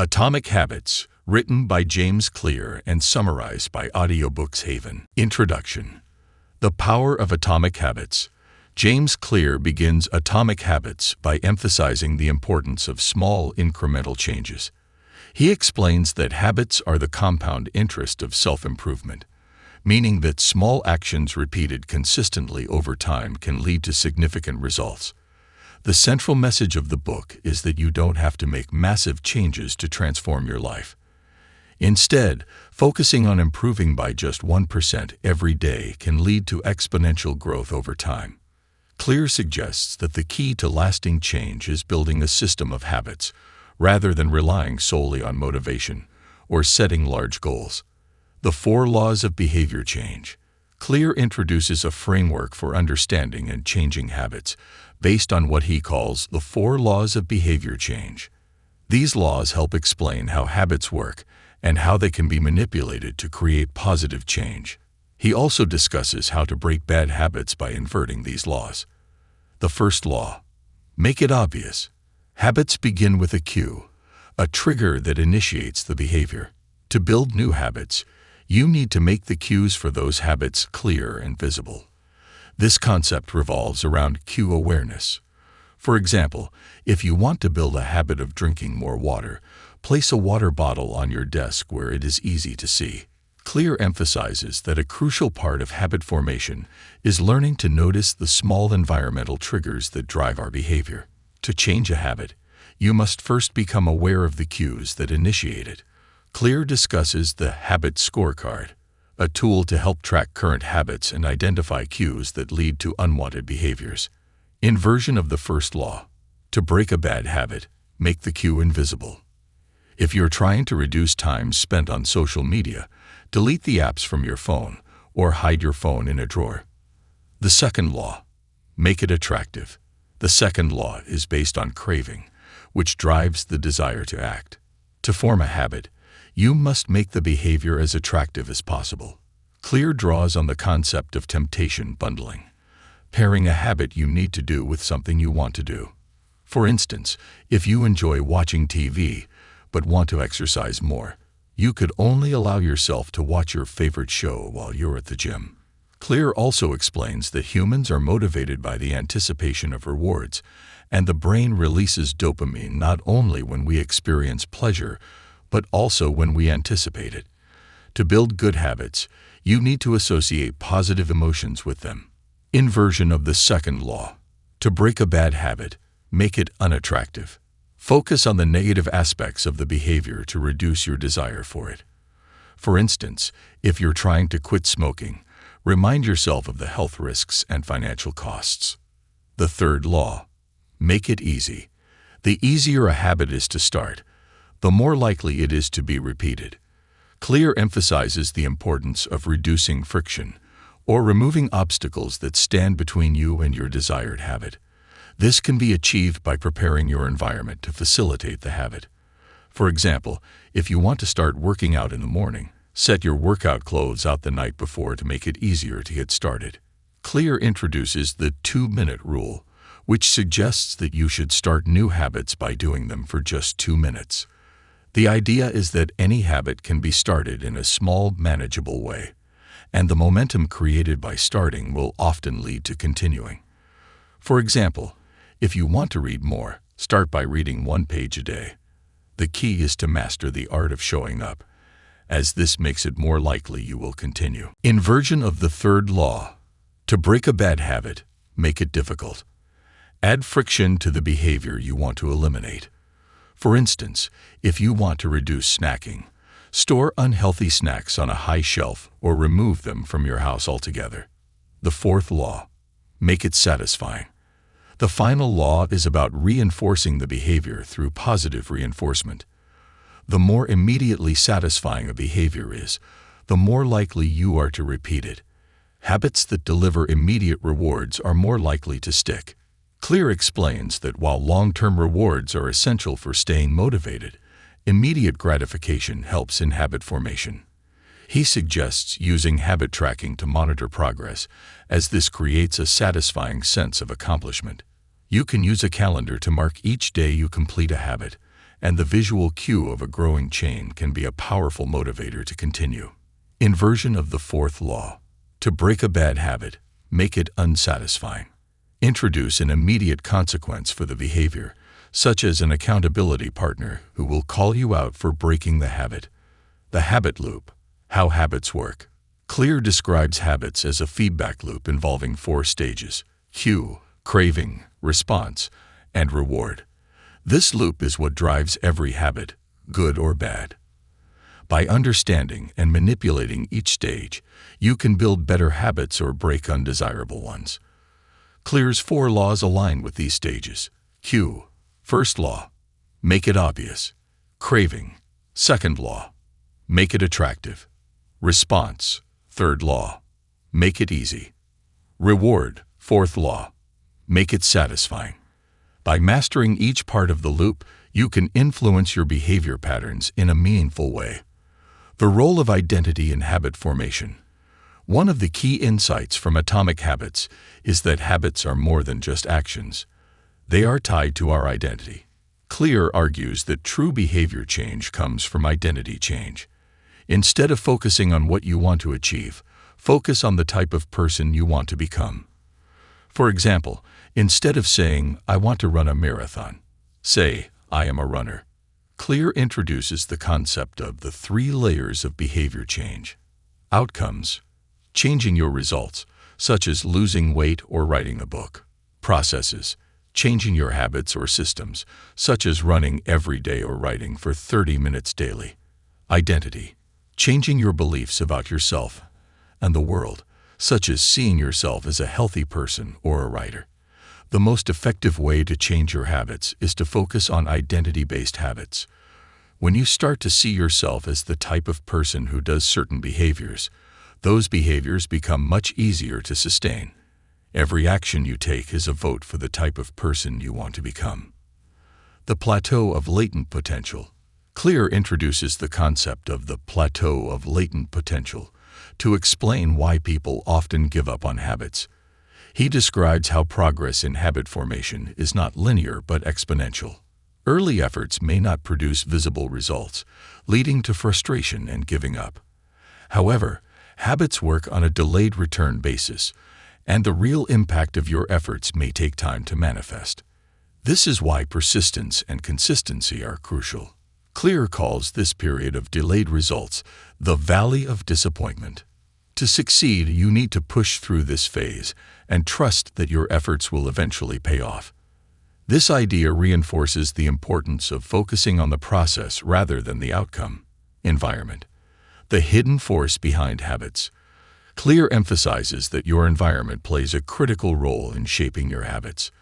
Atomic Habits, written by James Clear and summarized by Audiobooks. Introduction. The Power of Atomic Habits. James Clear begins Atomic Habits by emphasizing the importance of small incremental changes. He explains that habits are the compound interest of self-improvement, meaning that small actions repeated consistently over time can lead to significant results. The central message of the book is that you don't have to make massive changes to transform your life. Instead, focusing on improving by just 1% every day can lead to exponential growth over time. Clear suggests that the key to lasting change is building a system of habits, rather than relying solely on motivation or setting large goals. The 4 laws of behavior change. Clear introduces a framework for understanding and changing habits based on what he calls the 4 laws of behavior change. These laws help explain how habits work and how they can be manipulated to create positive change. He also discusses how to break bad habits by inverting these laws. The first law: make it obvious. Habits begin with a cue, a trigger that initiates the behavior. To build new habits, you need to make the cues for those habits clear and visible. This concept revolves around cue awareness. For example, if you want to build a habit of drinking more water, place a water bottle on your desk where it is easy to see. Clear emphasizes that a crucial part of habit formation is learning to notice the small environmental triggers that drive our behavior. To change a habit, you must first become aware of the cues that initiate it. Clear discusses the habit scorecard, a tool to help track current habits and identify cues that lead to unwanted behaviors. Inversion of the first law: to break a bad habit, make the cue invisible. If you're trying to reduce time spent on social media, delete the apps from your phone or hide your phone in a drawer. The second law: make it attractive. The second law is based on craving, which drives the desire to act. To form a habit, you must make the behavior as attractive as possible. Clear draws on the concept of temptation bundling, pairing a habit you need to do with something you want to do. For instance, if you enjoy watching TV but want to exercise more, you could only allow yourself to watch your favorite show while you're at the gym. Clear also explains that humans are motivated by the anticipation of rewards, and the brain releases dopamine not only when we experience pleasure, but also when we anticipate it. To build good habits, you need to associate positive emotions with them. Inversion of the second law: to break a bad habit, make it unattractive. Focus on the negative aspects of the behavior to reduce your desire for it. For instance, if you're trying to quit smoking, remind yourself of the health risks and financial costs. The third law: make it easy. The easier a habit is to start, the more likely it is to be repeated. Clear emphasizes the importance of reducing friction, or removing obstacles that stand between you and your desired habit. This can be achieved by preparing your environment to facilitate the habit. For example, if you want to start working out in the morning, set your workout clothes out the night before to make it easier to get started. Clear introduces the 2-minute rule, which suggests that you should start new habits by doing them for just 2 minutes. The idea is that any habit can be started in a small, manageable way, and the momentum created by starting will often lead to continuing. For example, if you want to read more, start by reading 1 page a day. The key is to master the art of showing up, as this makes it more likely you will continue. Inversion of the third law: to break a bad habit, make it difficult. Add friction to the behavior you want to eliminate. For instance, if you want to reduce snacking, store unhealthy snacks on a high shelf or remove them from your house altogether. The fourth law: make it satisfying. The final law is about reinforcing the behavior through positive reinforcement. The more immediately satisfying a behavior is, the more likely you are to repeat it. Habits that deliver immediate rewards are more likely to stick. Clear explains that while long-term rewards are essential for staying motivated, immediate gratification helps in habit formation. He suggests using habit tracking to monitor progress, as this creates a satisfying sense of accomplishment. You can use a calendar to mark each day you complete a habit, and the visual cue of a growing chain can be a powerful motivator to continue. Inversion of the fourth law. To break a bad habit, make it unsatisfying. Introduce an immediate consequence for the behavior, such as an accountability partner who will call you out for breaking the habit. The habit loop. How habits work. Clear describes habits as a feedback loop involving 4 stages: cue, craving, response, and reward. This loop is what drives every habit, good or bad. By understanding and manipulating each stage, you can build better habits or break undesirable ones. Clear's 4 laws align with these stages. Cue. First law. Make it obvious. Craving. Second law. Make it attractive. Response. Third law. Make it easy. Reward. Fourth law. Make it satisfying. By mastering each part of the loop, you can influence your behavior patterns in a meaningful way. The role of identity in habit formation. One of the key insights from Atomic Habits is that habits are more than just actions. They are tied to our identity. Clear argues that true behavior change comes from identity change. Instead of focusing on what you want to achieve, focus on the type of person you want to become. For example, instead of saying, "I want to run a marathon," say, "I am a runner." Clear introduces the concept of the 3 layers of behavior change. Outcomes. Changing your results, such as losing weight or writing a book. Processes. Changing your habits or systems, such as running every day or writing for 30 minutes daily. Identity. Changing your beliefs about yourself and the world, such as seeing yourself as a healthy person or a writer. The most effective way to change your habits is to focus on identity-based habits. When you start to see yourself as the type of person who does certain behaviors, those behaviors become much easier to sustain. Every action you take is a vote for the type of person you want to become. The plateau of latent potential. Clear introduces the concept of the plateau of latent potential to explain why people often give up on habits. He describes how progress in habit formation is not linear but exponential. Early efforts may not produce visible results, leading to frustration and giving up. However, habits work on a delayed return basis, and the real impact of your efforts may take time to manifest. This is why persistence and consistency are crucial. Clear calls this period of delayed results the valley of disappointment. To succeed, you need to push through this phase and trust that your efforts will eventually pay off. This idea reinforces the importance of focusing on the process rather than the outcome. Environment. The hidden force behind habits. Clear emphasizes that your environment plays a critical role in shaping your habits.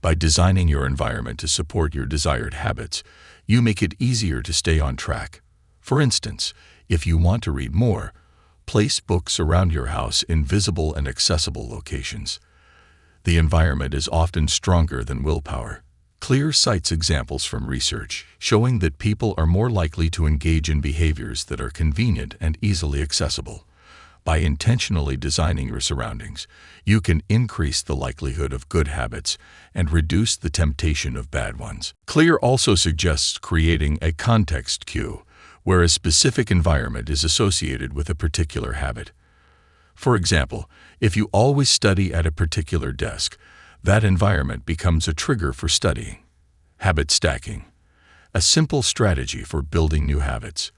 By designing your environment to support your desired habits, you make it easier to stay on track. For instance, if you want to read more, place books around your house in visible and accessible locations. The environment is often stronger than willpower. Clear cites examples from research showing that people are more likely to engage in behaviors that are convenient and easily accessible. By intentionally designing your surroundings, you can increase the likelihood of good habits and reduce the temptation of bad ones. Clear also suggests creating a context cue, where a specific environment is associated with a particular habit. For example, if you always study at a particular desk, that environment becomes a trigger for studying. Habit stacking, a simple strategy for building new habits.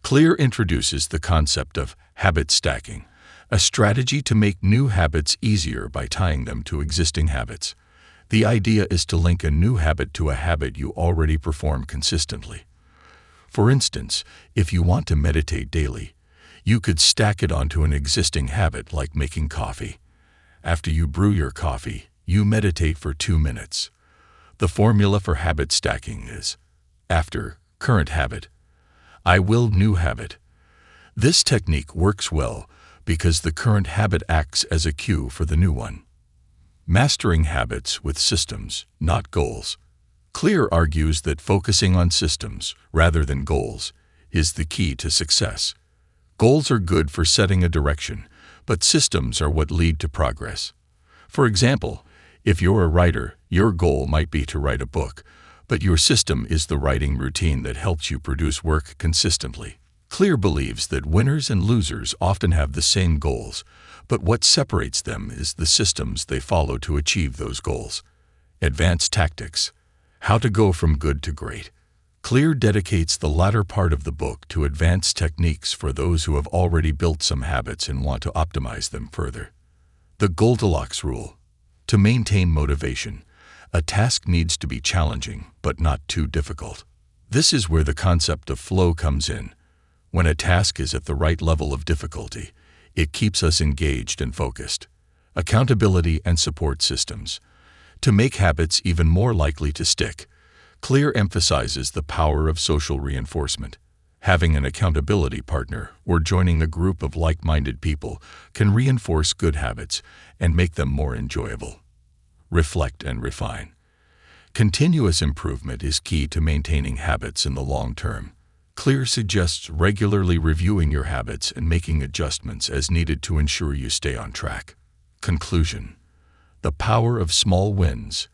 Clear introduces the concept of habit stacking, a strategy to make new habits easier by tying them to existing habits. The idea is to link a new habit to a habit you already perform consistently. For instance, if you want to meditate daily, you could stack it onto an existing habit like making coffee. After you brew your coffee, you meditate for 2 minutes. The formula for habit stacking is after current habit, I will new habit. This technique works well because the current habit acts as a cue for the new one. Mastering habits with systems, not goals. Clear argues that focusing on systems rather than goals is the key to success. Goals are good for setting a direction, but systems are what lead to progress. For example, if you're a writer, your goal might be to write a book, but your system is the writing routine that helps you produce work consistently. Clear believes that winners and losers often have the same goals, but what separates them is the systems they follow to achieve those goals. Advanced tactics. How to go from good to great. Clear dedicates the latter part of the book to advanced techniques for those who have already built some habits and want to optimize them further. The Goldilocks rule. To maintain motivation, a task needs to be challenging but not too difficult. This is where the concept of flow comes in. When a task is at the right level of difficulty, it keeps us engaged and focused. Accountability and support systems. To make habits even more likely to stick, Clear emphasizes the power of social reinforcement. Having an accountability partner or joining a group of like-minded people can reinforce good habits and make them more enjoyable. Reflect and refine. Continuous improvement is key to maintaining habits in the long term. Clear suggests regularly reviewing your habits and making adjustments as needed to ensure you stay on track. Conclusion. The power of small wins.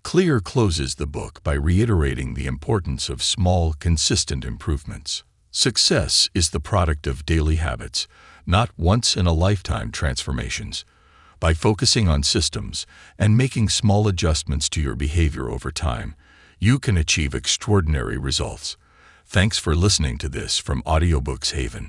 Clear closes the book by reiterating the importance of small, consistent improvements. Success is the product of daily habits, not once-in-a-lifetime transformations. By focusing on systems and making small adjustments to your behavior over time, you can achieve extraordinary results. Thanks for listening to this from Audiobooks Haven.